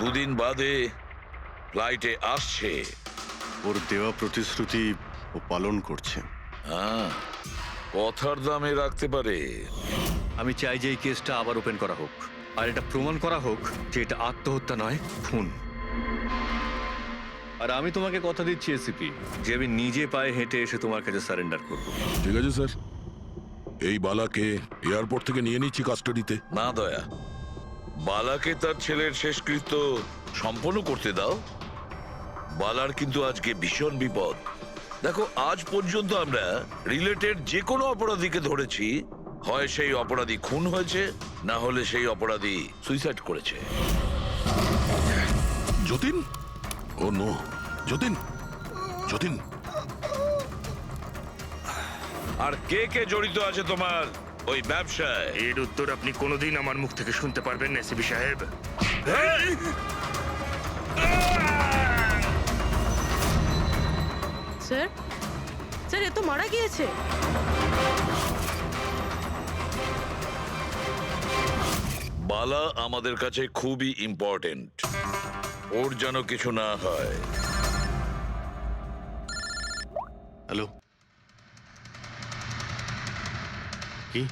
দুদিন বাদে ফ্লাইটে আসছে। ওর দেওয়া প্রতিশ্রুতি ও পালন করছে। হ্যাঁ, কথার দামে রাখতে পারে। আমি চাই যে এই কেসটা আবার ওপেন করা হোক, আর এটা প্রমাণ করা হোক যে এটা আত্মহত্যা নয়, খুন। আর আমি তোমাকে কথা দিচ্ছি এসিপি, যে আমি নিজে পায়ে হেঁটে এসে তোমার কাছে সারেন্ডার করব। ঠিক আছে স্যার, এই বালাকে এয়ারপোর্ট থেকে নিয়ে নিচ্ছি কাস্টাডিতে। না দয়া, বালাকে তার ছেলের শেষকৃত্য সম্পন্ন করতে দাও। বালার কিন্তু আজকে ভীষণ বিপদ। দেখো, আজ পর্যন্ত আমরা রিলেটেড যে কোনো অপরাধীকে ধরেছি, হয় সেই অপরাধী খুন হয়েছে, না হলে সেই অপরাধী সুইসাইড করেছে। যতীন, ও নো, যতীন, যতীন। আর কে কে জড়িত আছে তোমার ওই ব্যবসায়? এর উত্তর আপনি কোনোদিন আমার মুখ থেকে শুনতে পারবেন না এসিপি সাহেব। স্যার, স্যার, এ তো মারা গিয়েছে। বালা আমাদের কাছে খুবই ইম্পর্টেন্ট, ওর যেন কিছু না হয়। হ্যালো, কি?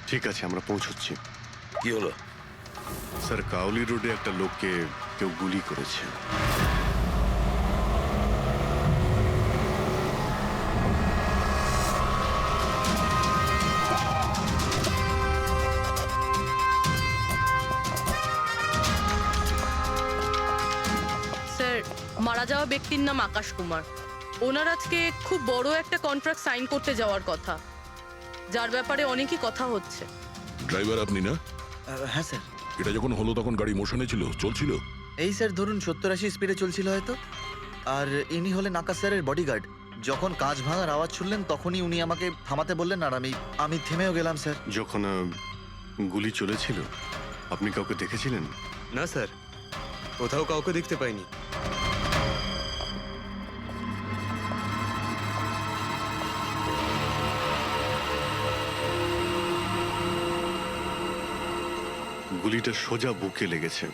ঠিক আছে, আমরা পৌঁছচ্ছি। কি হলো? স্যার, কাউলি রোডে একটা লোককে কেউ গুলি করেছে। স্যার, মারা যাওয়া ব্যক্তির নাম আকাশ কুমার। ওনার আজকে খুব বড় একটা কন্ট্রাক্ট সাইন করতে যাওয়ার কথা, যার ব্যাপারে অনেকই কথা হচ্ছে। ড্রাইভার আপনি না? হ্যাঁ স্যার। এটা যখন হলো তখন গাড়ি মোশনে ছিল, চলছিল? এই স্যার ধরুন 70-80 স্পিডে চলছিল হয়তো। আর ইনি হলেন আকাশ স্যারের বডিগার্ড। যখন কাঁচ ভাঙার আওয়াজ শুনলেন তখনই উনি আমাকে থামাতে বললেন, আর আমি থেমেও গেলাম স্যার। যখন গুলি চলেছিল আপনি কাউকে দেখেছিলেন? না স্যার, কোথাও কাউকে দেখতে পাইনি। গুলিটা সোজা বুকে লেগেছে।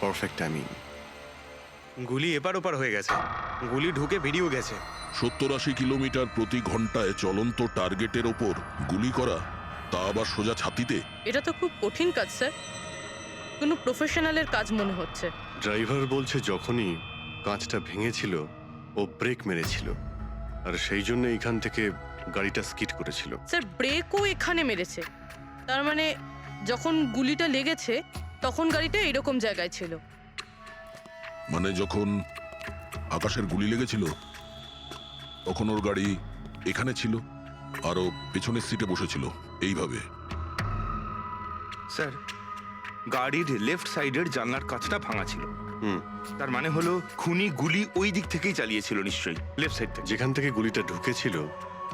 Perfect timing. গুলি এপার ওপার হয়ে গেছে, গুলি ঢুকে বেরিয়েও গেছে। 70-80 কিলোমিটার প্রতি ঘন্টায় চলন্ত টার্গেটের ওপর গুলি করা, তা আবার সোজা ছাতিতে। এটা তো খুব কঠিন কাজ স্যার, কোনো প্রফেশনালের কাজ মনে হচ্ছে। ড্রাইভার বলছে যখনই কাঁচটা ভেঙেছিল ও ব্রেক মেরেছিল, আর সেই জন্য এখান থেকে গাড়িটা স্কিড করেছিল। স্যার, ব্রেকও এখানে মেরেছে, তার মানে যখন গুলিটা লেগেছে তখন গাড়িটা এরকম জায়গায় ছিল। মানে যখন আকাশের গুলি লেগেছিল তখন ওর গাড়ি এখানে ছিল, আর ও পেছনের সিটে বসেছিল এইভাবে। স্যার, গাড়ির লেফট সাইডের জানলার কাঁচটা ভাঙা ছিল। হুম, তার মানে হলো খুনি গুলি ওই দিক থেকেই চালিয়েছিল, নিশ্চয়ই লেফট সাইড থেকে। যেখান থেকে গুলিটা ঢুকেছিল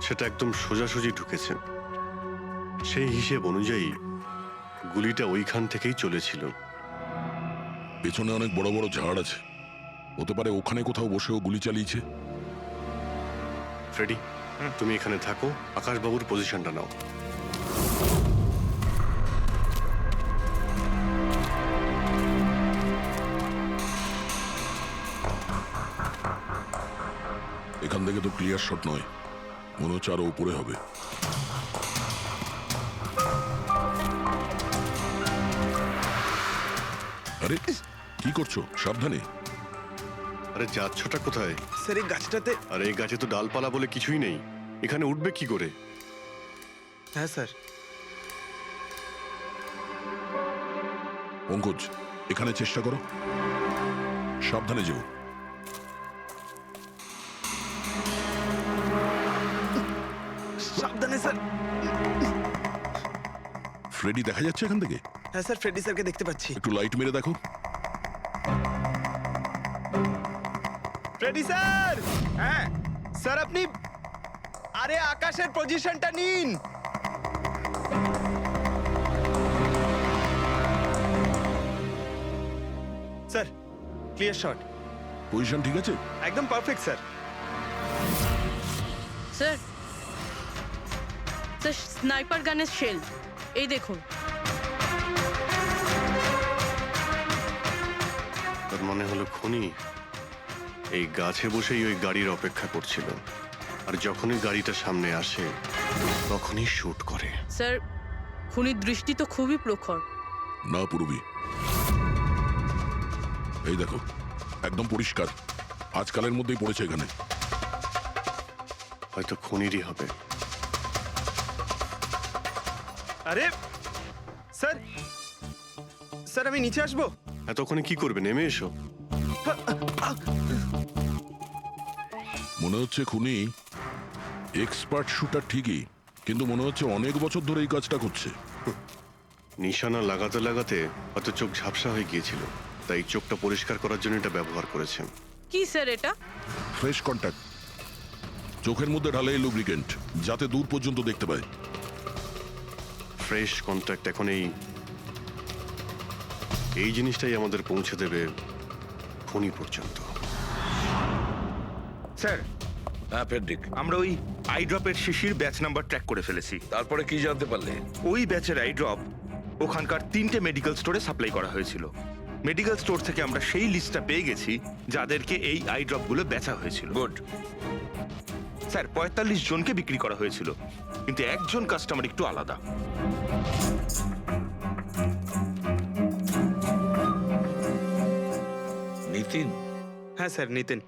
সেটা একদম সোজাসুজি ঢুকেছে। সেই হিসেব অনুযায়ী গুলিটা ওইখান থেকেই চলেছিল। পেছনে অনেক বড় বড় ঝাড় আছে, হতে পারে ওখানে কোথাও বসেও গুলি চালিয়েছে। ফ্রেডি, তুমি এখানে থাকো, আকাশবাবুর পজিশনটা নাও। এখান থেকে তো ক্লিয়ার শট নয়, মনে হচ্ছে আরো উপরে হবে। আরে কি করছো? সাবধানে। আরে যাচ্ছটা কোথায়? স্যার, এই গাছটাতে। আরে এই গাছে তো ডালপালা বলে কিছুই নেই, এখানে উঠবে কি করে? হ্যাঁ স্যার। পঙ্কজ, এখানে চেষ্টা করো, সাবধানে যেও। সাবধানে স্যার। ফ্রেডি দেখা যাচ্ছে এখান থেকে? হ্যাঁ স্যার, ফ্রেডি স্যারকে দেখতে পাচ্ছি। একটু লাইট মেরে দেখো। Freddie sir! হ্যাঁ স্যার, আপনি আরে আকাশের পজিশনটা নিন। Sir, clear shot. পজিশন ঠিক আছে? একদম perfect sir. Sir, sir, sniper গানের শেল এই দেখুন। তার মানে হলো খুনি এই গাছে বসেই ওই গাড়ির অপেক্ষা করছিল, আর যখনই গাড়িটা সামনে আসে তখনই শুট করে। স্যার খুনির দৃষ্টি তো খুবই প্রখর। না পূর্বী, এই দেখো একদম পরিষ্কার, আজকালের মধ্যেই পড়েছে এখানে। হয়তো খুনিরই হবে। আরে স্যার, স্যার আমি নিচে আসবো? এতক্ষণে কি করবে, নেমে এসো। মনে হচ্ছে খুনি এক্সপার্ট শুটার ঠিকই, কিন্তু মনে হচ্ছে অনেক বছর ধরে এই কাজটা করছে। নিশানা লাগাতে লাগাতে হয়তো চোখ ঝাপসা হয়ে গিয়েছিল, তাই চোখটা পরিষ্কার করার জন্য এটা ব্যবহার করেছে। কি স্যার এটা? ফ্রেশ কন্ট্যাক্ট, চোখের মধ্যে ঢালে এই লুব্রিকেন্ট যাতে দূর পর্যন্ত দেখতে পায়। ফ্রেশ কন্ট্যাক্ট এখন এই জিনিসটাই আমাদের পৌঁছে দেবে খুনি পর্যন্ত। স্যার, হ্যাঁ পেন্ডিক, আমরা ওই আই ড্রপের শিশির ব্যাচ নাম্বার ট্র্যাক করে ফেলেছি। তারপরে কি জানতে পারলে? ওই ব্যাচের আই ড্রপ ওখানকার 3টে মেডিকেল স্টোরে সাপ্লাই করা হয়েছিল। মেডিকেল স্টোর থেকে আমরা সেই লিস্টটা পেয়ে গেছি যাদেরকে এই আই ড্রপগুলো বেচা হয়েছিল। গুড। স্যার 45 জনকে বিক্রি করা হয়েছিল, কিন্তু একজন কাস্টমার একটু আলাদা। নিতিন? হ্যাঁ sir, Nitin,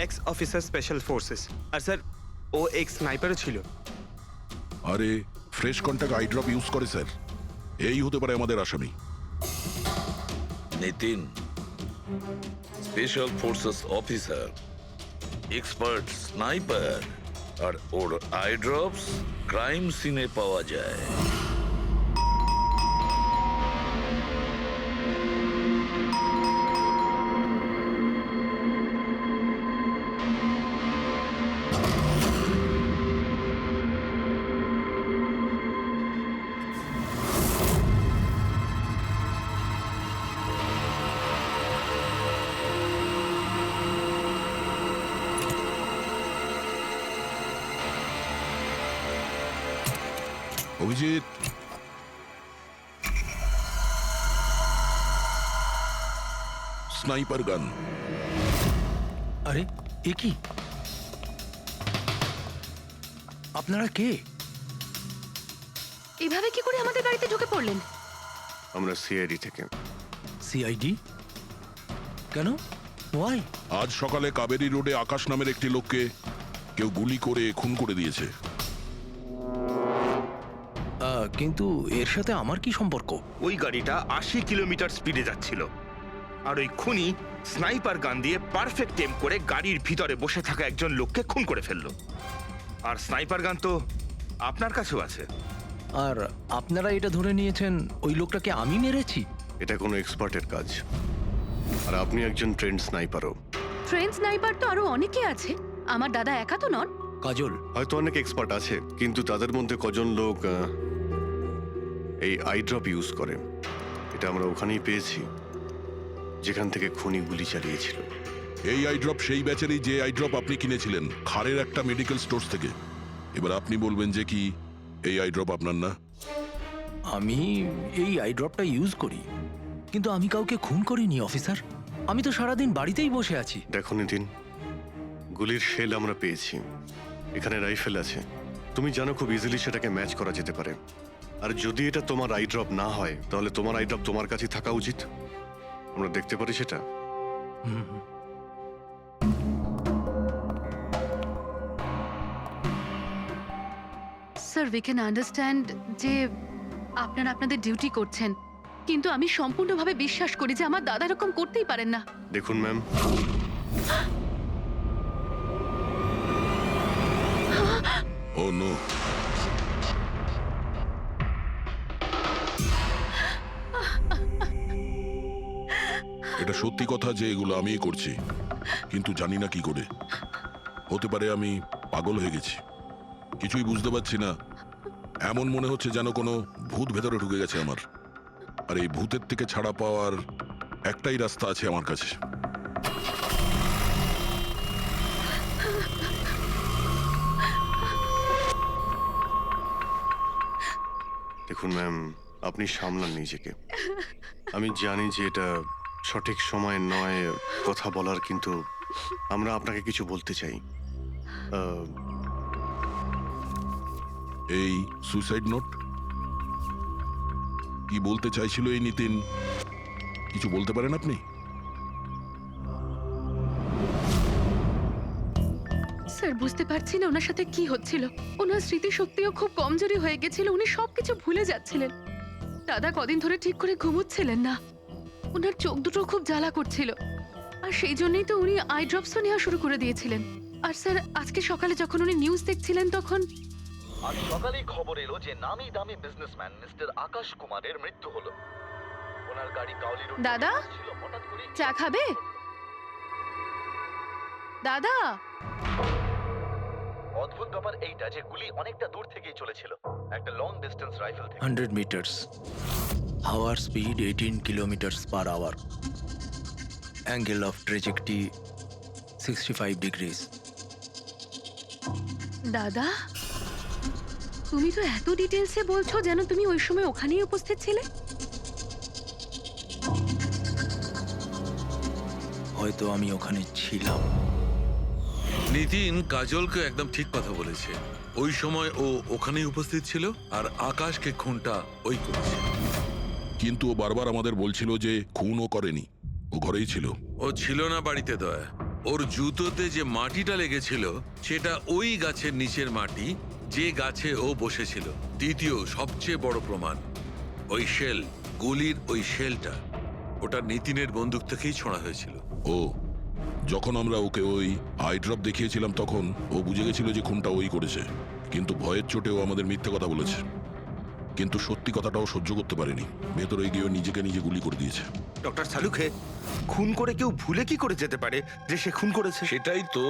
ex officer special forces. আর স্যার ও এক্স স্নাইপারও ছিল। আরে fresh contact eye drop use করে স্যার, এই হতে পারে আমাদের আসামি। Nitin special forces officer, expert sniper, আর ওর আই ড্রপস ক্রাইম সিনে পাওয়া যায়। অভিজিৎ, স্নাইপার গান। আরে এ কি? আপনারা কে? এভাবে কি করে আমাদের বাড়িতে ঢুকে পড়লেন? আমরা সিআইডি থেকে। সিআইডি? কেন? ওয়াই? আজ সকালে কাবেরী রোডে আকাশ নামের একটি লোককে কেউ গুলি করে খুন করে দিয়েছে। কিন্তু এর সাথে আমার কি সম্পর্ক? ওই গাড়িটা 80 কিলোমিটার স্পিডে যাচ্ছিল, আর ওই খুনি স্নাইপার গান দিয়ে পারফেক্ট এম করে গাড়ির ভিতরে বসে থাকা একজন লোককে খুন করে ফেললো। আর স্নাইপার গান তো আপনার কাছেও আছে। আর আপনারা এটা ধরে নিয়েছেন ওই লোকটাকে আমি মেরেছি? এটা কোনো এক্সপার্টের কাজ, আর আপনি একজন ট্রেন্ড স্নাইপারও। ট্রেন স্নাইপার তো আরো অনেকে আছে, আমার দাদা একা তো নন। কাজল, হয়তো অনেক এক্সপার্ট আছে, কিন্তু তাদের মধ্যে কজন লোক এই আই ড্রপ ইউজ করে এটা আমরা ওখানেই পেয়েছি যেখান থেকে খুনি গুলি চালিয়েছিল। এই আই ড্রপ সেই ব্যাচেরই যে আই ড্রপ আপনি কিনেছিলেন খারের একটা মেডিকেল স্টোর থেকে। এবার আপনি বলবেন যে কি এই আই ড্রপ আপনার না? আমি এই আই ড্রপটা ইউজ করি, কিন্তু আমি কাউকে খুন করিনি অফিসার। আমি তো সারাদিন বাড়িতেই বসে আছি। দেখো নিতিন, গুলির শেল আমরা পেয়েছি, এখানে রাইফেল আছে, তুমি জানো খুব ইজিলি সেটাকে ম্যাচ করা যেতে পারে। আর যদি এটা তোমার আই ড্রপ না হয় তাহলে তোমার আই ড্রপ তোমার কাছে থাকা উচিত। আমরা দেখতে পারি সেটা। স্যার উই ক্যান আন্ডারস্ট্যান্ড যে আপনারা আপনাদের ডিউটি করছেন, কিন্তু আমি সম্পূর্ণভাবে বিশ্বাস করি যে আমার দাদা এরকম করতেই পারেন না। দেখুন ম্যাম, ও নো, এটা সত্যি কথা যে এগুলো আমিই করছি, কিন্তু জানি না কি করে। হতে পারে আমি পাগল হয়ে গেছি, কিছুই বুঝতে পারছি না। এমন মনে হচ্ছে যেন কোনো ভূত ভেতরে ঢুকে গেছে আমার, আর এই ভূতের থেকে ছাড়া পাওয়ার একটাই রাস্তা আছে আমার কাছে। দেখুন ম্যাম, আপনি সামলান নিজেকে। আমি জানি যে এটা সঠিক সময় নয় কথা বলার, কিন্তু আমরা আপনাকে কিছু বলতে চাই। এই সুইসাইড নোট কি বলতে চাইছিল এই নিতিন? কিছু বলতে পারেন আপনি? স্যার বুঝতে পারছি না ওনার সাথে কি হচ্ছিল। ওনার স্মৃতিশক্তিও খুব কমজোরি হয়ে গেছিল, উনি সবকিছু ভুলে যাচ্ছিলেন। দাদা কদিন ধরে ঠিক করে ঘুমোচ্ছিলেন না, ওনার চোখ দুটো খুব জ্বালা করছিল, আর সেই জন্যই তো উনি আই ড্রপসও নেওয়া শুরু করে দিয়েছিলেন। আর স্যার আজকে সকালে যখন উনি নিউজ দেখছিলেন তখন আজ সকালেই খবর এলো যে নামি দামি বিজনেসম্যান মিস্টার আকাশ কুমারের মৃত্যু হলো। ওনার গাড়ি কাউলি রোড দাদা ছিল, হঠাৎ করে চা খাবে? দাদা অদ্ভুত ব্যাপার এইটা যে গুলি অনেকটা দূর থেকেই চলেছিল, একটা লং ডিস্টেন্স রাইফেল থেকে। 100 meters. Hour speed 18 kilometers per hour. Angle of trajectory 65 degrees. দাদা তুমি তো এত ডিটেলসে বলছো যেন তুমি ওই সময় ওখানেই উপস্থিত ছিলে। হয়তো আমি ওখানে ছিলাম। নিতিন কাজলকে একদম ঠিক কথা বলেছে। ওই সময় ও ওখানেই উপস্থিত ছিল, আর আকাশকে খুনটা ওই করেছে। কিন্তু ও বারবার আমাদের বলছিল যে খুনও করেনি, ও ঘরেই ছিল। ও ছিল না বাড়িতে দয়া। ওর জুতোতে যে মাটিটা লেগেছিল সেটা ওই গাছের নিচের মাটি যে গাছে ও বসেছিল। দ্বিতীয় সবচেয়ে বড় প্রমাণ, ওই শেল, গুলির ওই শেলটা, ওটা নিতিনের বন্দুক থেকেই ছোঁড়া হয়েছিল। ও যখন আমরা ওকে ওই আই ড্রপ দেখিয়েছিলাম তখন ও বুঝে গেছিল যে খুনটা ওই করেছে, কিন্তু ভয়ের চোটে ও আমাদের মিথ্যে কথা বলেছে। কিন্তু সত্যি কথাটাও সহ্য করতে পারেনি, ভেতরে গিয়ে নিজেকে নিজে গুলি করে দিয়েছে। ডক্টর সালুখে, খুন করে কেউ ভুলে কি করে যেতে পারে যে সে খুন করেছে? সেটাই তো।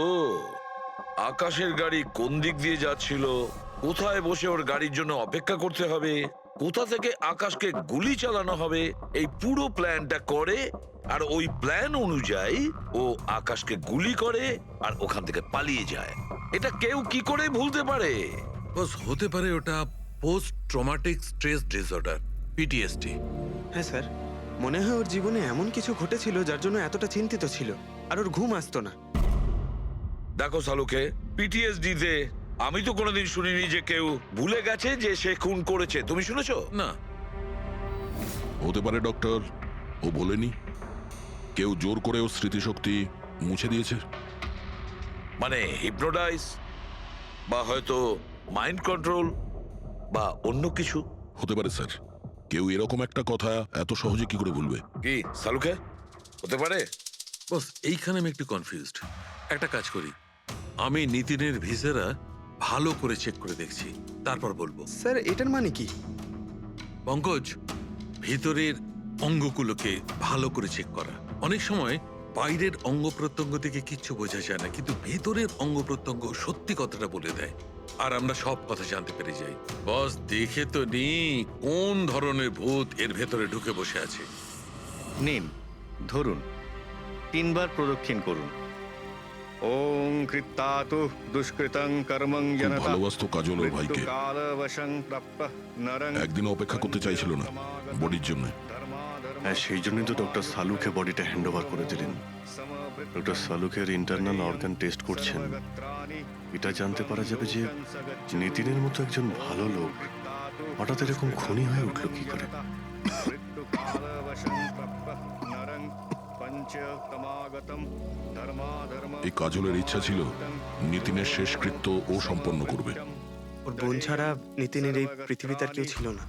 আকাশের গাড়ি কোন দিক দিয়ে যাচ্ছিল, কোথায় বসে ওর গাড়ির জন্য অপেক্ষা করতে হবে, কোথা থেকে আকাশকে গুলি চালানো হবে, এই পুরো প্ল্যানটা করে, আর ওই প্ল্যান অনুযায়ী ও আকাশকে গুলি করে আর ওখান থেকে পালিয়ে যায়। এটা কেউ কি করে ভুলতে পারে? বস, হতে পারে ওটা post traumatic stress disorder, PTSD. হ্যাঁ স্যার, মনে হয় ওর জীবনে এমন কিছু ঘটেছিল যার জন্য এতটা চিন্তিত ছিল, আর ওর ঘুম আসতো না। দেখো সালুকে, পিটিএসডি তে আমি তো কোনোদিন শুনিনি যে কেউ ভুলে গেছে যে সে খুন করেছে। তুমি শুনেছো? না। হতে পারে ডক্টর, ও বলেনি, কেউ জোর করে ওর স্মৃতিশক্তি মুছে দিয়েছে। মানে হিপনোটাইজ, বা হয়তো মাইন্ড কন্ট্রোল, বা অন্য কিছু। হতে পারে স্যার, কেউ এরকম একটা কথা এত সহজে কি করে ভুলবে? কি সালুকে, হতে পারে? বস, এইখানে আমি একটু কনফিউজড। একটা কাজ করি, আমি নিতিনের ভিসেরা ভালো করে চেক করে দেখছি, তারপর বলবো। স্যার এটার মানে কি? পঙ্কজ, ভিতরের অঙ্গগুলোকে ভালো করে চেক করা। অনেক সময় বাইরের অঙ্গ প্রত্যঙ্গ থেকে কিচ্ছু বোঝা যায় না, কিন্তু ভেতরের অঙ্গ প্রত্যঙ্গ সত্যি কথাটা বলে দেয়, আর আমরা সব কথা জানতে পেরে যাই। বস, দেখে তো নি কোন ধরনের ভূত এর ভেতরে ঢুকে বসে আছে। নিন, ধরুন, 3 বার প্রদক্ষিণ করুন। ওং কৃত্তাতু দুষ্কৃতং কর্মং খুব জনতা ভালোবাসতো কাজল ওর ভাইকে। মৃত্যুকালবশং প্রাপ্যঃ নরং একদিনও অপেক্ষা করতে চাইছিল না বডির জন্য। হ্যাঁ, সেই জন্যই তো ডক্টর সালুকে বডিটা হ্যান্ড ওভার করে দিলেন। ডক্টর সালুকের ইন্টারনাল অর্গান টেস্ট করছেন, এটা জানতে পারা যাবে যে নিতিনের মতো একজন ভালো লোক হঠাৎ এরকম খুনি হয়ে উঠলো কি করে। এই কাজলের ইচ্ছা ছিল নিতিনের শেষকৃত্য ও সম্পন্ন করবে। ওর বোন ছাড়া নিতিনের এই পৃথিবীতে আর কেউ ছিল না।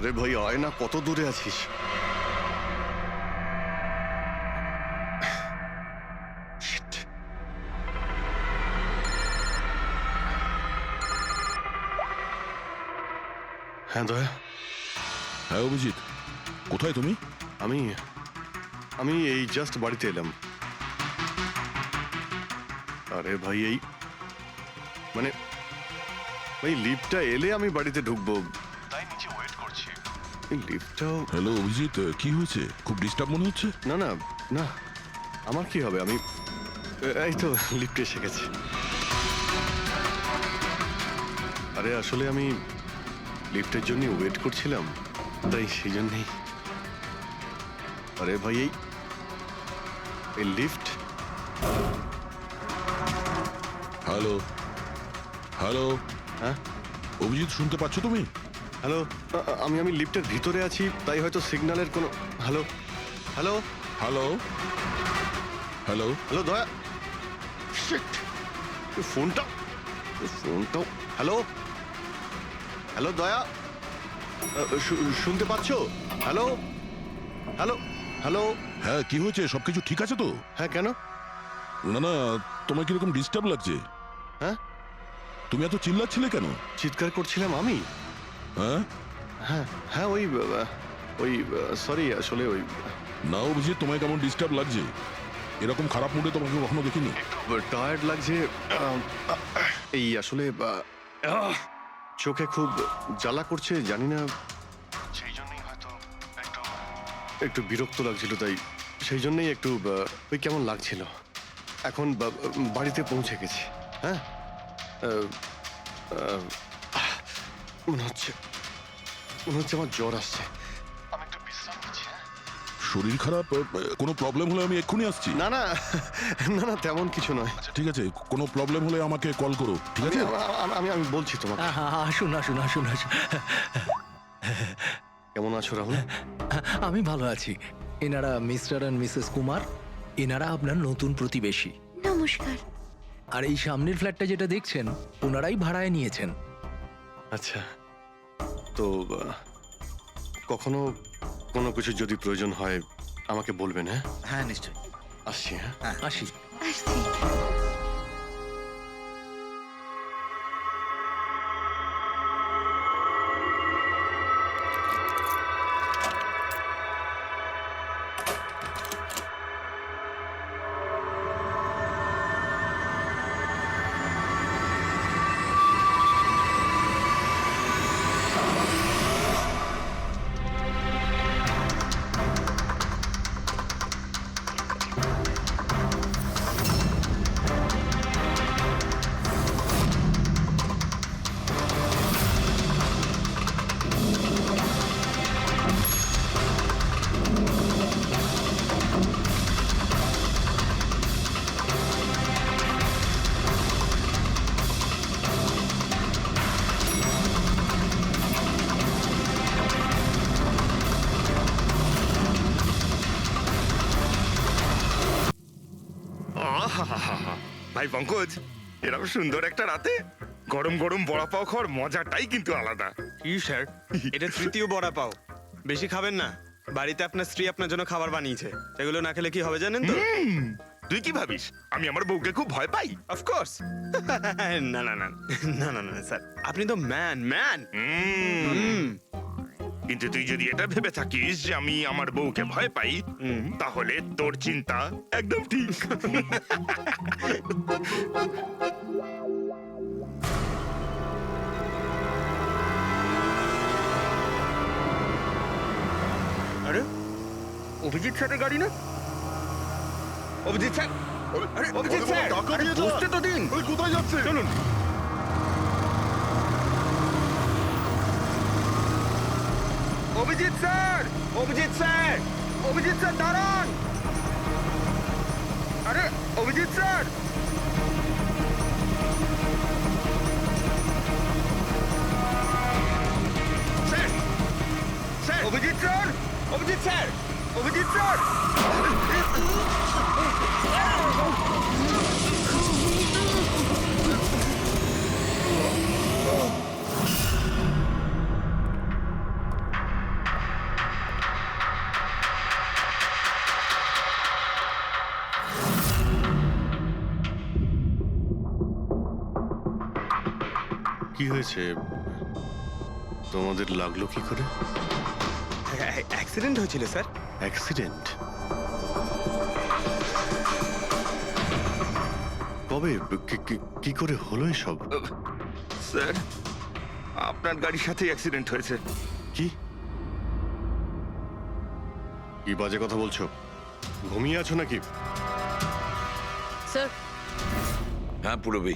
আরে ভাই আয় না, কত দূরে আছিস? Shit. হ্যাঁ দয়া, হ্যাঁ অভিজিৎ, কোথায় তুমি? আমি আমি এই জাস্ট বাড়িতে এলাম। আরে ভাই এই মানে ভাই লিফটটা এলে আমি বাড়িতে ঢুকবো, তাই নিচে ওয়েট করছি। এই লিফটটাও হ্যালো অভিজিৎ, কি হয়েছে? খুব ডিস্টার্ব মনে হচ্ছে। না না না, আমার কি হবে, আমি এই তো লিফটে এসে গেছি। আরে আসলে আমি লিফটের জন্য ওয়েট করছিলাম, তাই সেই জন্যেই। আরে ভাই এই লিফট। হ্যালো হ্যালো, হ্যাঁ অভিজিৎ শুনতে পাচ্ছ তুমি? হ্যালো, আমি লিফটের ভিতরে আছি, তাই হয়তো সিগন্যালের কোনো। Hello hello hello hello, hello দয়া, শিট, ফোনটাও। হ্যালো হ্যালো দয়া, শুনতে পাচ্ছো? Hello hello hello. হ্যাঁ কি হয়েছে? সবকিছু ঠিক আছে তো? হ্যাঁ কেন? না না, তোমার কিরকম ডিস্টার্ব লাগছে? হ্যাঁ তুমি এত চিল্লাচ্ছিলে কেন? চিৎকার করছিলাম আমি? হ্যাঁ হ্যাঁ হ্যাঁ ওই সরি, আসলে ওই না অভিজিৎ, তোমায় কেমন ডিস্টার্ব লাগছে? এরকম খারাপ মুডে তোমাকে কখনো দেখিনি। টায়ার্ড লাগছে, এই আসলে চোখে খুব জ্বালা করছে, জানি না, সেই জন্যই হয়তো একটু বিরক্ত লাগছিল, তাই সেই জন্যই একটু ওই কেমন লাগছিল। এখন বাড়িতে পৌঁছে গেছি। হ্যাঁ মনে হচ্ছে আমার জ্বর আসছে, আমি একটু বিশ্রাম নিচ্ছি। শরীর খারাপ? কোনো প্রবলেম হলে আমি এক্ষুনি আসছি। না না না না, তেমন কিছু নয়। ঠিক আছে, কোনো প্রবলেম হলে আমাকে কল করো, ঠিক আছে? আমি বলছি তোমাকে। আসুন আসুন আসুন আসুন। কেমন আছো রাহুল? আমি ভালো আছি। এনারা মিস্টার অ্যান্ড মিসেস কুমার, এনারা আপনার নতুন প্রতিবেশী। নমস্কার। আর এই সামনের ফ্ল্যাটটা যেটা দেখছেন, ওনারাই ভাড়ায় নিয়েছেন। আচ্ছা, তো কখনো কোনো কিছু যদি প্রয়োজন হয় আমাকে বলবেন। হ্যাঁ হ্যাঁ নিশ্চয়ই। আসছি। হ্যাঁ আসি। আসছি। আহাহাহা। ভাই পঙ্কজ, এরকম সুন্দর একটা রাতে গরম গরম বড়া পাও খাওয়ার মজাটাই কিন্তু আলাদা। ইউ স্যার, এটা তৃতীয় বড়া পাও। বেশি খাবেন না, বাড়িতে আপনার স্ত্রী আপনার জন্য খাবার বানিয়েছে, এগুলো না খেলে কি হবে জানেন তো? তুই কি ভাবিস আমি আমার বউকে খুব ভয় পাই? অফকোর্স। না না না না না না স্যার, আপনি তো ম্যান। কিন্তু তুই যদি এটা ভেবে থাকিস যে আমি আমার বউকে ভয় পাই, তাহলে তোর চিন্তা একদম ঠিক। আরে অভিজিৎ স্যারের গাড়ি না? অভিজিৎ স্যার, আরে অভিজিৎ স্যার, আরে বসতে তো দিন। কোথায় যাচ্ছে? চলুন। Abhijit sir, Abhijit sir, Abhijit sir দাঁড়ান। আরে Abhijit sir, sir, sir, Abhijit sir, Abhijit sir, Abhijit sir. হয়েছে তোমাদের লাগলো কি করে? অ্যাক্সিডেন্ট হয়েছিল স্যার। অ্যাক্সিডেন্ট? কবে? কি করে হলো এসব? স্যার, আপনার গাড়ির সাথেই অ্যাক্সিডেন্ট হয়েছে। কি কি বাজে কথা বলছো? ঘুমিয়ে আছো নাকি? স্যার হ্যাঁ পুরবি,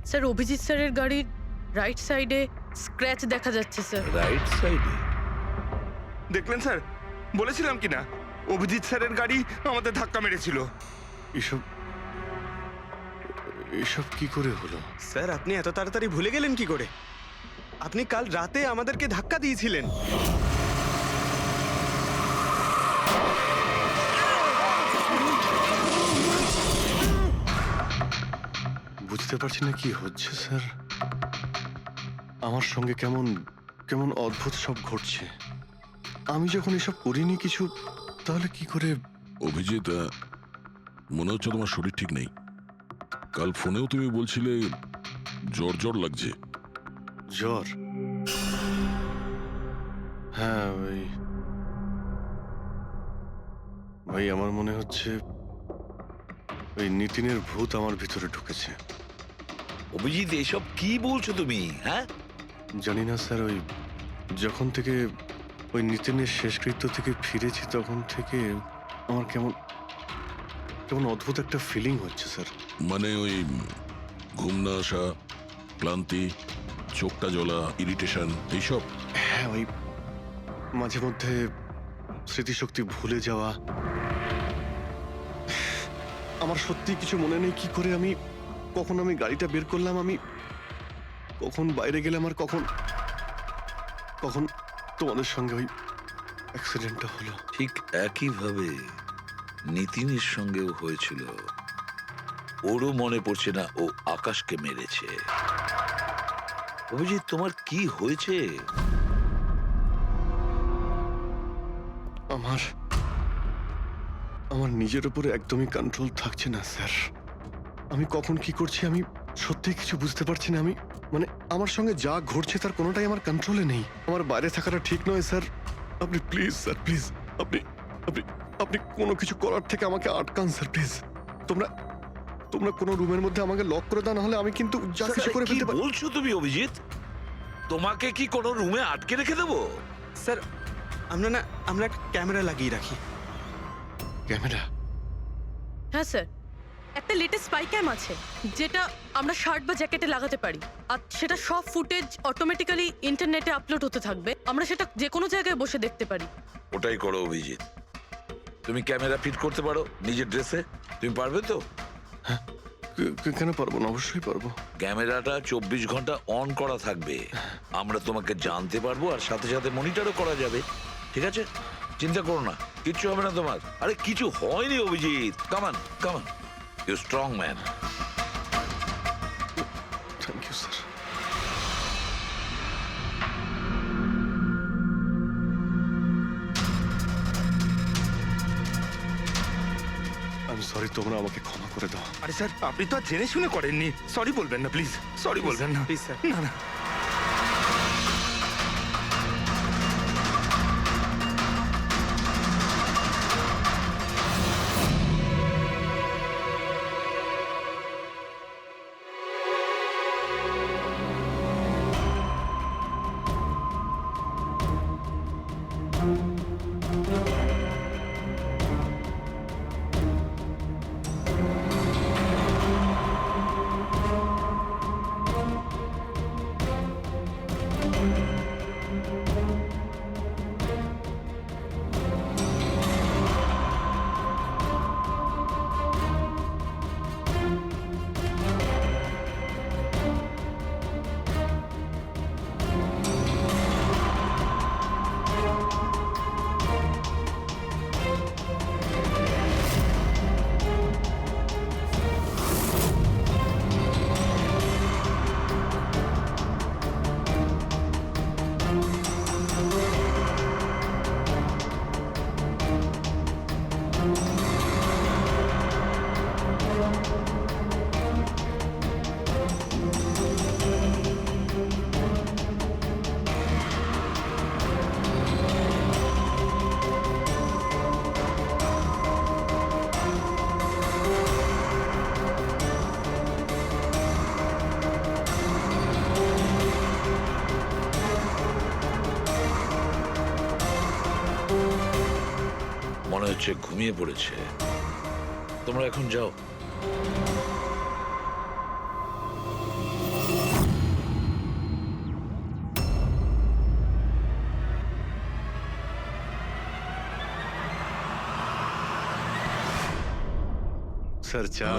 স্যার অভিজিৎ স্যারের গাড়ির রাইট সাইডে স্ক্র্যাচ দেখা যাচ্ছে স্যার। রাইট সাইডে? দেখলেন স্যার, বলেছিলাম কি না অভিজিৎ স্যারের গাড়ি আমাদের ধাক্কা মেরেছিল। এসব এসব কি করে হলো? স্যার আপনি এত তাড়াতাড়ি ভুলে গেলেন কি করে? আপনি কাল রাতে আমাদেরকে ধাক্কা দিয়েছিলেন। বুঝতে পারছি না কি হচ্ছে স্যার। আমার সঙ্গে কেমন কেমন অদ্ভুত সব ঘটছে। আমি যখন এসব করিনি কিছু, তাহলে কি করে? অভিজিৎ, মনে হচ্ছে তোমার শরীর ঠিক নেই। কাল ফোনেও তুমি বলছিলে জ্বর জ্বর লাগছে। জ্বর? হ্যাঁ ভাই আমার মনে হচ্ছে ওই নিতিনের ভূত আমার ভিতরে ঢুকেছে। অভিজিৎ এসব কি বলছো তুমি? হ্যাঁ জানি না স্যার, ওই যখন থেকে ওই নিতিনের শেষকৃত্য থেকে ফিরেছি তখন থেকে আমার কেমন কেমন অদ্ভুত একটা ফিলিং হচ্ছে স্যার। মানে ওই ঘুম না আসা, ক্লান্তি, চোখটা জ্বলা, ইরিটেশন, এইসব? হ্যাঁ, ওই মাঝে মধ্যে স্মৃতিশক্তি ভুলে যাওয়া। আমার সত্যি কিছু মনে নেই কি করে আমি কখন আমি গাড়িটা বের করলাম, আমি কখন বাইরে গেলাম, আর কখন কখন তোমাদের সঙ্গে ওই অ্যাক্সিডেন্টটা হলো। ঠিক একইভাবে নিতিনের সঙ্গেও হয়েছিল। ওরও মনে পড়ছে না ও আকাশকে মেরেছে। অভিজিৎ তোমার কি হয়েছে? আমার নিজের উপরে একদমই কন্ট্রোল থাকছে না স্যার। আমি কখন কি করছি আমি সত্যি কিছু বুঝতে পারছি না। আমি মানে আমার সঙ্গে যা ঘটছে তার কোনোটাই আমার কন্ট্রোলে নেই। আমার বাইরে থাকাটা ঠিক নয় স্যার। আপনি প্লিজ স্যার, প্লিজ আপনি আপনি আপনি কোনো কিছু করার থেকে আমাকে আটকান স্যার, প্লিজ। তোমরা তোমরা কোনো রুমের মধ্যে আমাকে লক করে দাও, না হলে আমি কিন্তু যা কিছু করে কি ফেলতে পারি। বলছো তুমি অভিজিৎ? তোমাকে কি কোনো রুমে আটকে রেখে দেবো? স্যার আমরা একটা ক্যামেরা লাগিয়ে রাখি। ক্যামেরা? হ্যাঁ স্যার, একটা লেটেস্ট স্পাই ক্যাম আছে যেটা আমরা শার্ট বা জ্যাকেটে লাগাতে পারি, আর সেটা সব ফুটেজ অটোমেটিক্যালি ইন্টারনেটে আপলোড হতে থাকবে। আমরা সেটা যে কোনো জায়গায় বসে দেখতে পারি। ওটাই করো অভিজিৎ। তুমি ক্যামেরা ফিট করতে পারো নিজের ড্রেসে? তুমি পারবে তো? কেন পারবো না? অবশ্যই পারবো। ক্যামেরাটা 24 ঘন্টা অন করা থাকবে। আমরা তোমাকে জানতে পারবো, আর সাথে সাথে মনিটরও করা যাবে। ঠিক আছে, চিন্তা করো না, কিচ্ছু হবে না তোমার। আরে কিছু হয়নি Abhijit. Come on come on, you strong man. Thank you sir. আমি সরি, তোমরা আমাকে ক্ষমা করে দাও। আরে স্যার, আপনি তো আর জেনে শুনে করেননি। সরি বলবেন না প্লিজ, সরি বলবেন না প্লিজ স্যার। না না। মনে হচ্ছে ঘুমিয়ে পড়েছে। তোমরা এখন যাও। স্যার চা।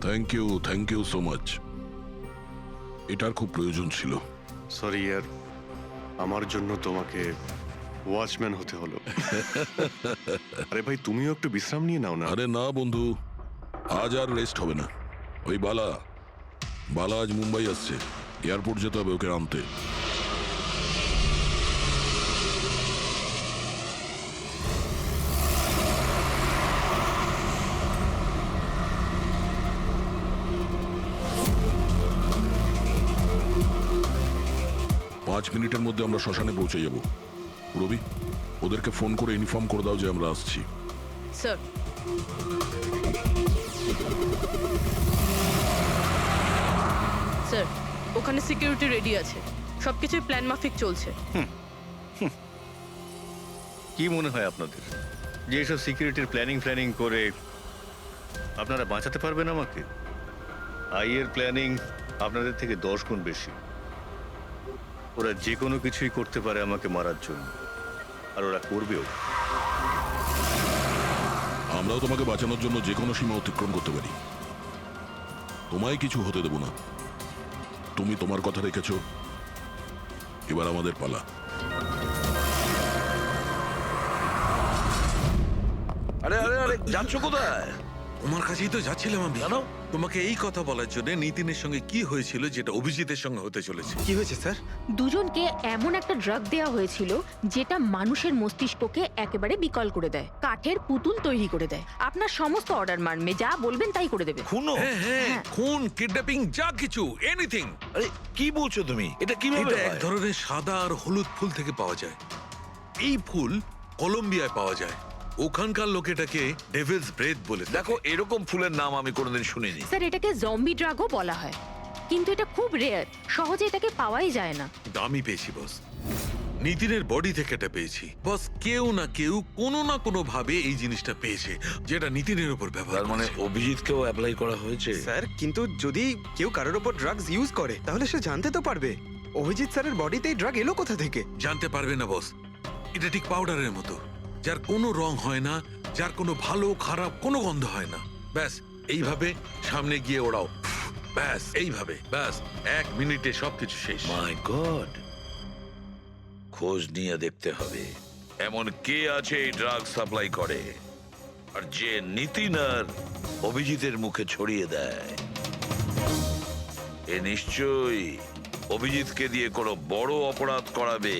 Thank you so much. এটার খুব প্রয়োজন ছিল। সরি ইয়ার, আমার জন্য তোমাকে ওয়াচম্যান হতে হলো। আরে ভাই, তুমিও একটু বিশ্রাম নিয়ে নাও না। আরে না বন্ধু, আজ আর রেস্ট হবে না। ওই বালা আজ মুম্বাই আসছে, এয়ারপোর্ট যেতে হবে ওকে আনতে। 5 মিনিটের মধ্যে আমরা শ্মশানে পৌঁছে যাব। রবি, ওদেরকে ফোন করে ইনফর্ম করে দাও যে আমরা আসছি। স্যার, স্যার ওখানে সিকিউরিটি রেডি আছে, সবকিছুই প্ল্যান মাফিক চলছে। কি মনে হয় আপনাদের যে এসব সিকিউরিটির প্ল্যানিং করে আপনারা বাঁচাতে পারবেন আমাকে? আইয়ের প্ল্যানিং আপনাদের থেকে 10 গুণ বেশি। ওরা যে কোনো কিছুই করতে পারে আমাকে মারার জন্য, আর ওরা করবেও। আমরাও তোমাকে বাঁচানোর জন্য যে কোনো সীমা অতিক্রম করতে পারি। তোমায় কিছু হতে দেব না। তুমি তোমার কথা রেখেছ, এবার আমাদের পালা। আরে আরে আরে, যাচ্ছ কোথায়? তোমার কাছেই তো যাচ্ছিলাম আমি। জানো তোমাকে এই কথা বলার জন্য নিতিনের সঙ্গে কি হয়েছিল যেটা অভিজিতের সঙ্গে হতে চলেছে। কি হয়েছে স্যার? দুজনকে এমন একটা ড্রাগ দেওয়া হয়েছিল যেটা মানুষের মস্তিষ্ককে একেবারে বিকল করে দেয়, কাঠের পুতুল তৈরি করে দেয়। আপনার সমস্ত অর্ডার মানবে, যা বলবেন তাই করে দেবে। খুনো? হ্যাঁ, খুন, কিডন্যাপিং, যা কিছু, এনিথিং। আরে কি বলছো তুমি? এটা কিভাবে এটা এক হয়? ধরনের সাদা আর হলুদ ফুল থেকে পাওয়া যায়। এই ফুল কলম্বিয়ায় পাওয়া যায়। ওখানকার লোক এটাকে ডেভিলস ব্রেথ বলে। দেখো, এরকম ফুলের নাম আমি কোনোদিন শুনিনি। স্যার, এটাকে জম্বি ড্রাগও বলা হয়, কিন্তু এটা খুব রেয়ার, সহজে এটাকে পাওয়াই যায় না। দামি পেয়েছি বস, নিতিনের বডি থেকে এটা পেয়েছি বস। কেউ না কেউ কোনো না কোনো ভাবে এই জিনিসটা পেয়েছে যেটা নিতিনের উপর ব্যবহার তার মানে করেছে। অভিজিৎকেও অ্যাপ্লাই করা হয়েছে। স্যার, কিন্তু যদি কেউ কারোর ওপর ড্রাগস ইউজ করে তাহলে সে জানতে তো পারবে অভিজিৎ স্যারের বডিতে এই ড্রাগ এলো কোথা থেকে। জানতে পারবে না বস। এটা ঠিক পাউডারের মতো, যার কোনো রং হয় না, যার কোনো ভালো খারাপ কোনো গন্ধ হয় না। ব্যাস এইভাবে সামনে গিয়ে ওড়াও, ব্যাস এইভাবে, ব্যাস 1 মিনিটে সবকিছু শেষ। মাই গড, খোঁজ নিয়ে দেখতে হবে এমন কে আছে এই ড্রাগ সাপ্লাই করে, আর যে নিতিন আর অভিজিতের মুখে ছড়িয়ে দেয়। এ নিশ্চয়ই অভিজিৎকে দিয়ে কোনো বড় অপরাধ করাবে।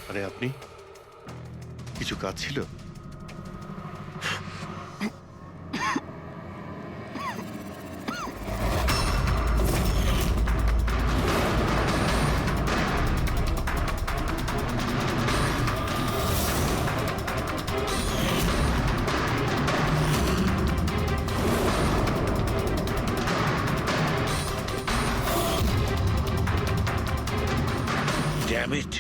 আরে আপনি, কিছু কাজ ছিল? ড্যাম ইট,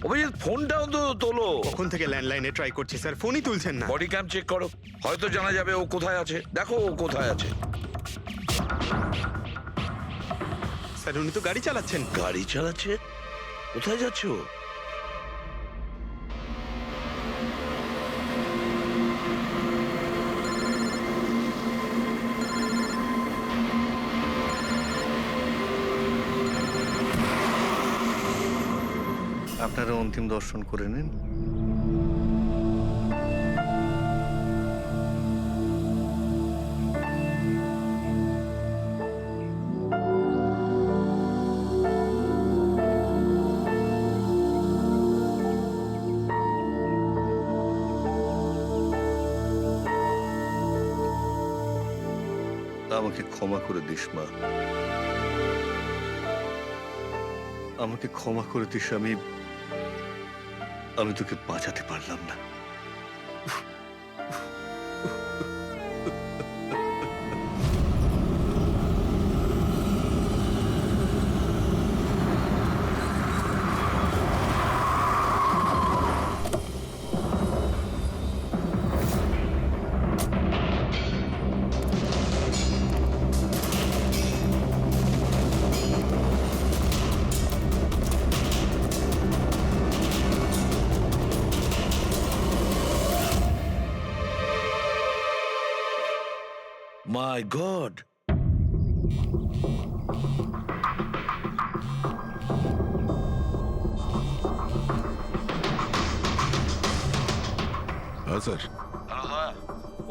অভিজিৎ ফোনটাও তো তোলো। কখন থেকে ল্যান্ডলাইনে ট্রাই করছি স্যার, ফোনই তুলছেন না। বডি ক্যাম চেক করো, হয়তো জানা যাবে ও কোথায় আছে। দেখো ও কোথায় আছে। স্যার, উনি তো গাড়ি চালাচ্ছেন। গাড়ি চালাচ্ছে? কোথায় যাচ্ছে ও? আপনারা অন্তিম দর্শন করে নিন। আমাকে ক্ষমা করে দিস মা, আমাকে ক্ষমা করে দিস। আমি তোকে বাঁচাতে পারলাম না। মাই গড, হ্যাঁ স্যার।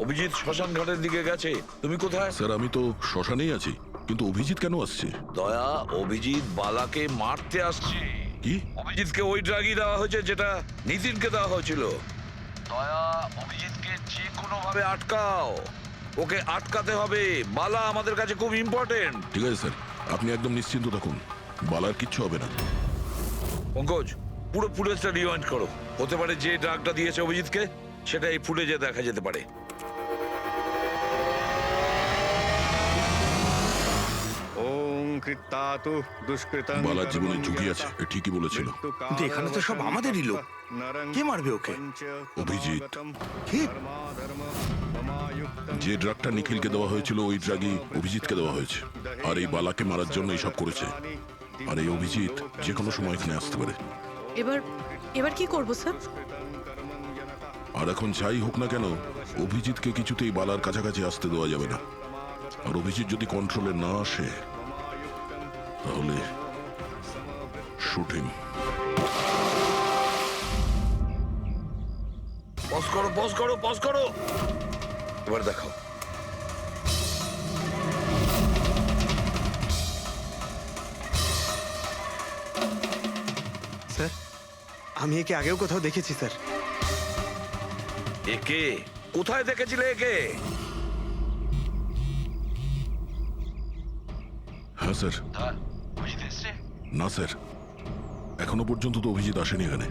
অভিজিৎ শ্মশান ঘাটের দিকে গেছে। তুমি কোথায়? স্যার আমি তো শ্মশানেই আছি, কিন্তু অভিজিৎ কেন আসছে? দয়া, অভিজিৎ বালাকে মারতে আসছে। কি? অভিজিৎকে ওই ড্রাগই দেওয়া হয়েছে যেটা নিতিনকে দেওয়া হয়েছিল। দয়া, অভিজিৎকে যে কোনো ভাবে আটকাও। ওকে আটকাতে হবে। বালা আমাদের কাছে খুব ইম্পর্টেন্ট। ঠিক আছে স্যার, আপনি একদম নিশ্চিন্ত থাকুন, বালার কিচ্ছু হবে না। পঙ্কজ, পুরো ফুটেজটা রিওয়াইন্ড করো। হতে পারে যে ড্রাগটা দিয়েছে অভিজিৎকে সেটা এই ফুটেজে দেখা যেতে পারে। ওং কৃত্তাতু দুষ্কৃতং বালার জীবনে ঝুঁকি আছে, এ ঠিকই বলেছিল। কিন্তু এখানে তো সব আমাদেরই লোক। কে মারবে ওকে? অভিজিৎ। কি? যে ড্রাগটা নিখিলকে দেওয়া হয়েছিল ওই ড্রাগই অভিজিৎকে দেওয়া হয়েছে, আর এই বালাকে মারার জন্য এইসব করেছে। আর এই অভিজিৎ যে কোনো সময় এখানে আসতে পারে। এবার এবার কি করব স্যার? আর এখন যাই হোক না কেন, অভিজিৎকে কিছুতেই বালার কাছাকাছি আসতে দেওয়া যাবে না। আর অভিজিৎ যদি কন্ট্রোলে না আসে তাহলে শুট হিম। পজ করো, পজ করো, পজ করো। এবার দেখাও। স্যার, আমি একে আগেও কোথাও দেখেছি স্যার। একে কোথায় দেখেছিলে? একে হ্যাঁ স্যার। না স্যার, এখনো পর্যন্ত তো অভিজিৎ আসেনি এখানে।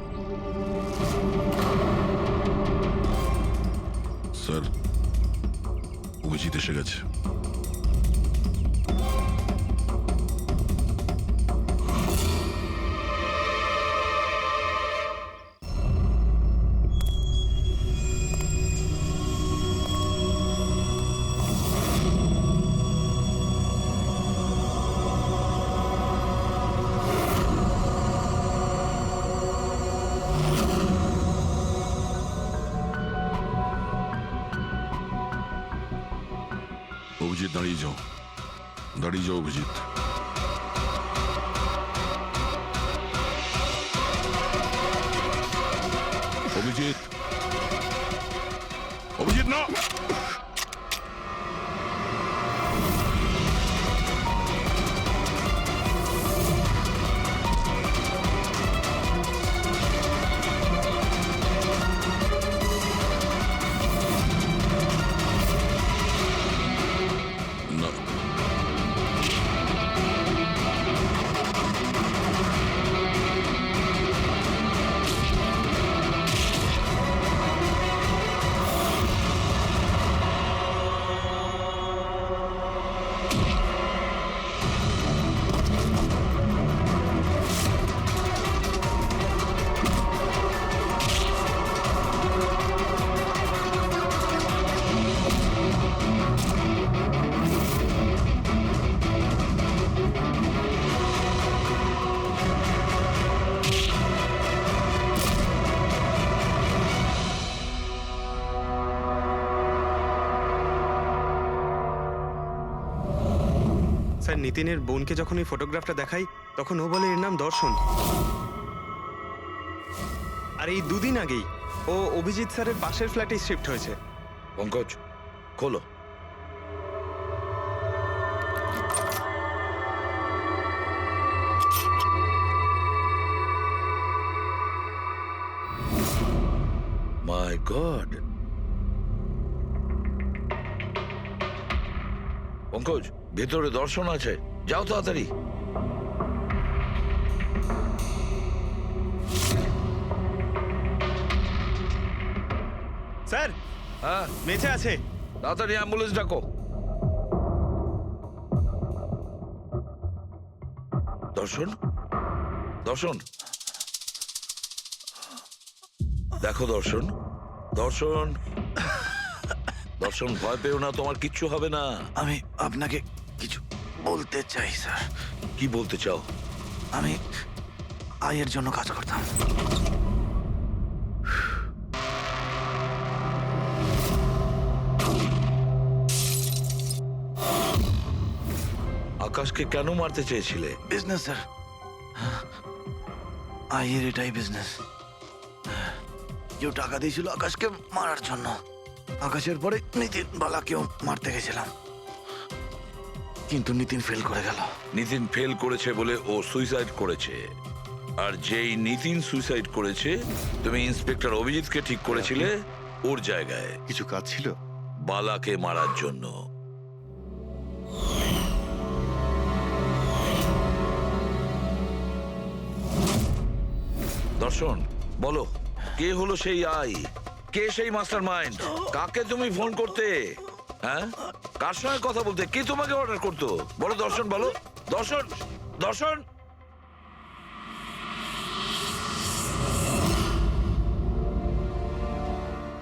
স্যার, অভিজিৎ এসে গেছে। অভিজিৎ দাঁড়িয়ে যাও, দাঁড়িয়ে যাও অভিজিৎ। অভিজিৎ, অভিজিৎ না। না। স্যার, নিতিনের বোনকে যখন এই ফটোগ্রাফটা দেখাই তখন ও বলে এর নাম দর্শন। আর এই দুদিন আগেই ও অভিজিৎ স্যারের পাশের ফ্ল্যাটে শিফট হয়েছে। পঙ্কজ, খোলো। মাই গড, পঙ্কজ, ভেতরে দর্শন আছে, যাও তাড়াতাড়ি। স্যার, হ্যাঁ বেঁচে আছে। তাড়াতাড়ি অ্যাম্বুলেন্স ডাকো। দর্শন, দর্শন, দেখো দর্শন, দর্শন, দর্শন, ভয় পেও না, তোমার কিচ্ছু হবে না। আমি আপনাকে কিছু বলতে চাই স্যার। কি বলতে চাও? আমি আয়ের জন্য কাজ করতাম। আকাশকে কেন মারতে চেয়েছিলে? বিজনেস স্যার, আয়ের এটাই বিজনেস। কেউ টাকা দিয়েছিল আকাশকে মারার জন্য। আকাশের পরে নিতিন বালাকেও মারতে গেছিলাম, কিন্তু নিতিন ফেল করে গেল। নিতিন ফেল করেছে বলে ও সুইসাইড করেছে, আর যেই নিতিন সুইসাইড করেছে তুমি ইন্সপেক্টর অভিজিৎকে ঠিক করেছিলে ওর জায়গায় কিছু কাজ ছিল? বালাকে মারার জন্য। দর্শন, বলো কে হলো সেই আই? কে সেই মাস্টার মাইন্ড? কাকে তুমি ফোন করতে? হ্যাঁ, কার সঙ্গে কথা বলতে? কে তোমাকে অর্ডার করতো? বলো দর্শন, বলো দর্শন, দর্শন।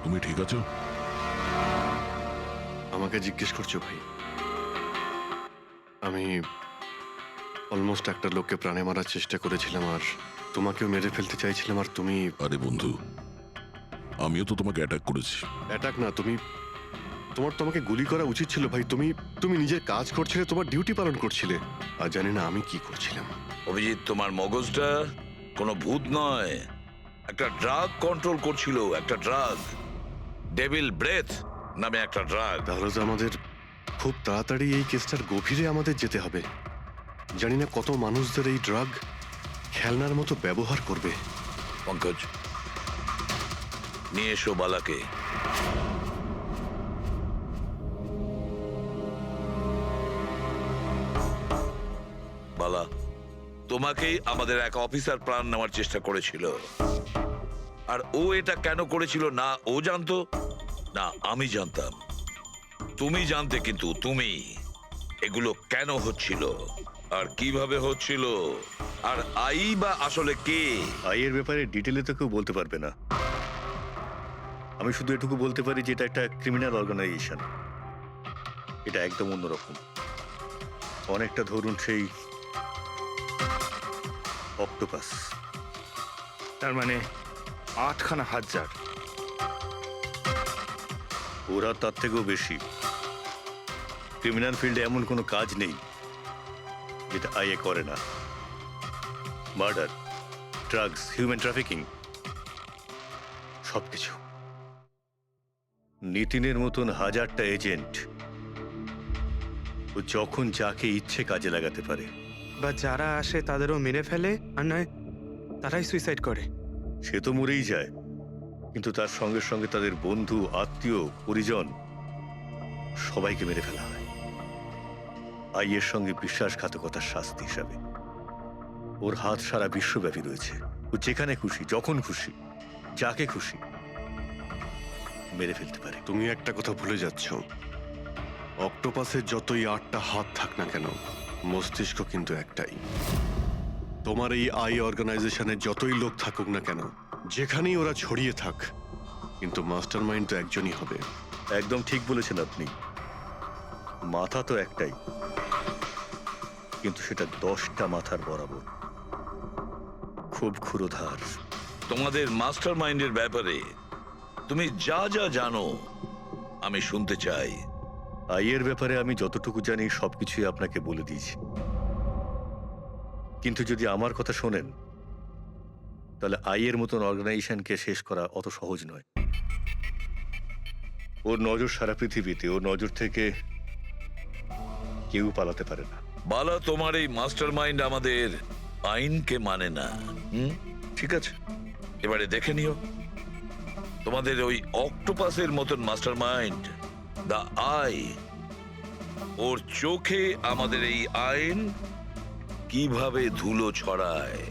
তুমি ঠিক আছো? আমাকে জিজ্ঞেস করছো ভাই? আমি অলমোস্ট একটা লোককে প্রাণে মারার চেষ্টা করেছিলাম, আর তোমাকেও মেরে ফেলতে চাইছিলাম, আর তুমি... আরে বন্ধু, আমিও তো তোমাকে অ্যাটাক করেছি। অ্যাটাক না, তোমার তোমাকে গুলি করা উচিত ছিল ভাই। তুমি নিজের কাজ করছিলে, তোমার ডিউটি পালন করছিলে, আর জানি না আমি কি করছিলাম। অভিজিৎ, তোমার মগজটা কোনো ভূত নয়, একটা ড্রাগ কন্ট্রোল করছিল, একটা ড্রাগ, ডেভিল ব্রেথ নামে একটা ড্রাগ। তাহলে তো আমাদের খুব তাড়াতাড়ি এই কেসটার গভীরে আমাদের যেতে হবে। জানি না কত মানুষদের এই ড্রাগ খেলনার মতো ব্যবহার করবে। পঙ্কজ, নিয়ে এসো বালাকে। বালা, তোমাকেই আমাদের এক অফিসার প্রাণ নেওয়ার চেষ্টা করেছিল, আর ও এটা কেন করেছিল না ও জানতো না আমি জানতাম। তুমি জানতে, কিন্তু তুমি এগুলো কেন হচ্ছিল আর কিভাবে হচ্ছিল, আর আই বা আসলে কে? আইয়ের ব্যাপারে ডিটেলে তো কেউ বলতে পারবে না। আমি শুধু এটুকু বলতে পারি যে এটা একটা ক্রিমিনাল অর্গানাইজেশন। এটা একদম অন্যরকম, অনেকটা ধরুন সেই অক্টোপাস। তার মানে 8খানা হাজার। ওরা তার থেকেও বেশি। ক্রিমিনাল ফিল্ডে এমন কোনো কাজ নেই যেটা আইএ করে না। মার্ডার, ড্রাগস, হিউম্যান ট্রাফিকিং, সবকিছু। নিতিনের মতন হাজারটা এজেন্ট, ও যখন যাকে ইচ্ছে কাজে লাগাতে পারে। বা যারা আসে তাদেরও মেরে ফেলে, আর নয় তারাই সুইসাইড করে। সে তো মরেই যায়, কিন্তু তার সঙ্গে সঙ্গে তাদের বন্ধু, আত্মীয়, পরিজন সবাইকে মেরে ফেলা হয় আইয়ের সঙ্গে বিশ্বাসঘাতকতার শাস্তি হিসাবে। ওর হাত সারা বিশ্বব্যাপী রয়েছে। ও যেখানে খুশি, যখন খুশি, যাকে খুশি মেরে ফেলতে পারে। তুমি একটা কথা ভুলে যাচ্ছ, অক্টোপাসের যতই 8টা হাত থাক না কেন, মস্তিষ্ক কিন্তু একটাই। তোমার এই আই অর্গানাইজেশনের যতই লোক থাকুক না কেন, যেখানেই ওরা ছড়িয়ে থাক, কিন্তু মাস্টার মাইন্ড তো একজনই হবে। একদম ঠিক বলেছেন আপনি। মাথা তো একটাই, কিন্তু সেটা 10টা মাথার বরাবর, খুব ক্ষুরোধার। তোমাদের মাস্টার মাইন্ডের ব্যাপারে তুমি যা যা জানো আমি শুনতে চাই। আইয়ের ব্যাপারে আমি যতটুকু জানি সবকিছুই আপনাকে বলে দিয়েছি, কিন্তু যদি আমার কথা শোনেন তাহলে আইয়ের মতন অর্গানাইজেশনকে শেষ করা অত সহজ নয়। ওর নজর সারা পৃথিবীতে, ওর নজর থেকে কেউ পালাতে পারে না। বালা, তোমার এই মাস্টার মাইন্ড আমাদের আইনকে মানে না। ঠিক আছে, এবারে দেখে নিও তোমাদের ওই অক্টোপাসের মতন মাস্টার মাইন্ড, দা আই, ওর চোখে আমাদের এই আইন কিভাবে ধুলো ছড়ায়।